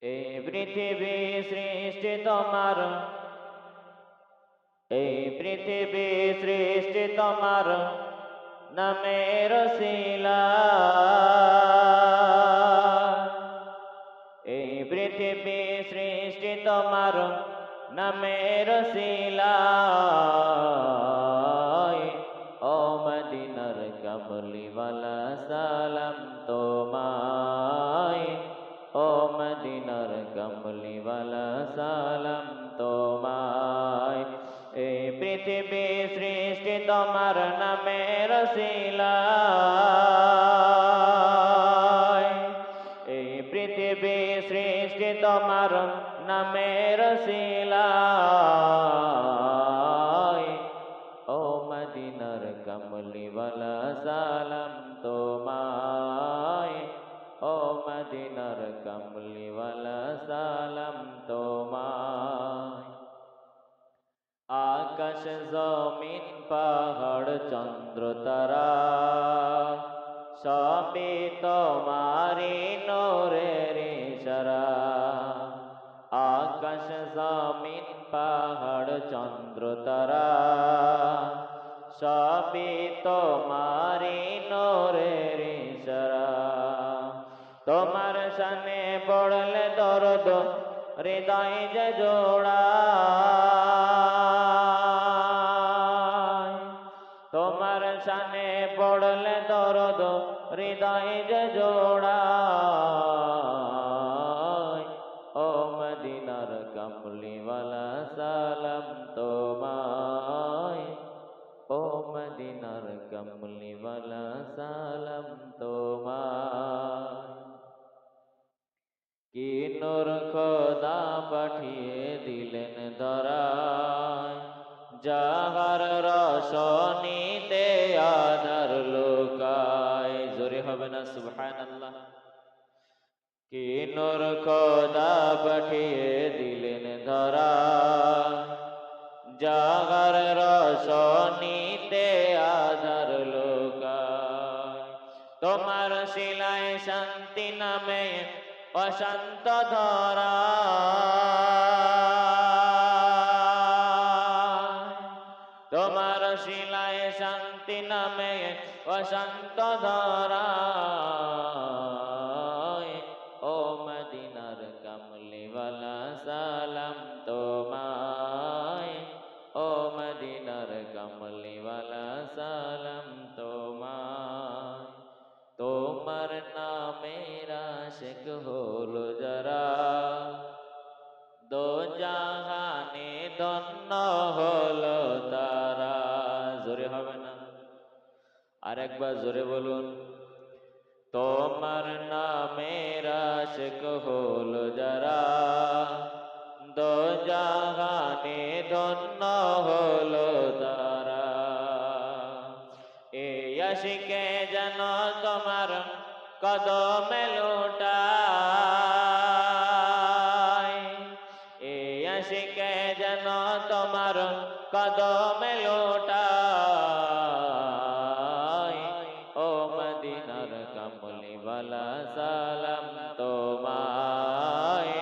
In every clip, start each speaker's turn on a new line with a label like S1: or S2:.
S1: এই পৃথিবী সৃষ্টি তোমার, এই পৃথিবী সৃষ্টি তোমার নামের উসিলায়। এই পৃথিবী সৃষ্টি তোমার নামের উসিলায়। ও মদিনার কামলিওয়ালা সালাম তোমায়, ও মদিনার কামলিওয়ালা সালাম তোমায়। এই পৃথিবী সৃষ্টি তোমার নামের উসিলায়। এই পৃথিবী সৃষ্টি তোমার নামের উসিলায়। ও মদিনার কামলিওয়ালা সালাম তোমায়, ও মদিনার কামলিওয়ালা সালাম তোমায়। আকাশ জমিন পাহাড় চন্দ্র তারা সবই তোমারি নূরের ইশারা। আকাশ জমিন পাহাড় চন্দ্র তারা সবই তোমারি নূরের ইশারা। তোমার শানে পড়লে দরদ হৃদয় যে জোড়ায়। তোমার শানে পড়লে দরদ হৃদয় যে জোড়ায়। ও মদিনার কামলিওয়ালা সালাম তোমায়, ও মদিনার কামলিওয়ালা সালাম তোমায়। কি নূর খোদা পাঠিয়ে দিলেন ধরায়, যাহার রোশনীতে আঁধার লুকায়। জোরে হবে না সুবহানাল্লাহ। কি নূর খোদা পাঠিয়ে দিলেন ধরায়, যাহার রোশনীতে আঁধার লুকায়। তোমার শিলায় শান্তি নামে অশান্ত ধরা, তোমার শিলায় শান্তি নামে অশান্ত ধরা। ও মদিনার কামলিওয়ালা সালাম তোমায়, ও মদিনার কামলিওয়ালা সালাম তোমায়। তোমার নামের আশিক হলো যারা, দো জাহানে ধন্য হলো তারা। জোরে হবে না, আরেকবার জোরে বলুন। তোমার নামের আশিক হলো যারা, দো জাহানে ধন্য হলো তারা। এই আশিকে যেন তোমার কদমে লুটায়, এই আশিকে যেন তোমার কদমে লুটায়। ও মদিনার কামলিওয়ালা সালাম তোমায়,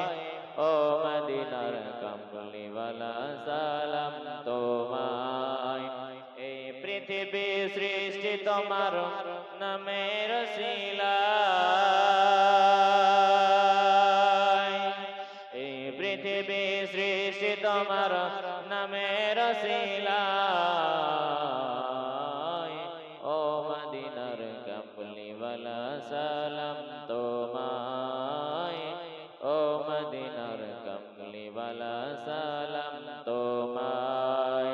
S1: ও মদিনার কামলিওয়ালা সালাম তোমায়। এই পৃথিবী সৃষ্টি তোমার নামের উসিলায়। এই পৃথিবী সৃষ্টি তোমার নামের উসিলায়। ও মদিনার কামলিওয়ালা সালাম তো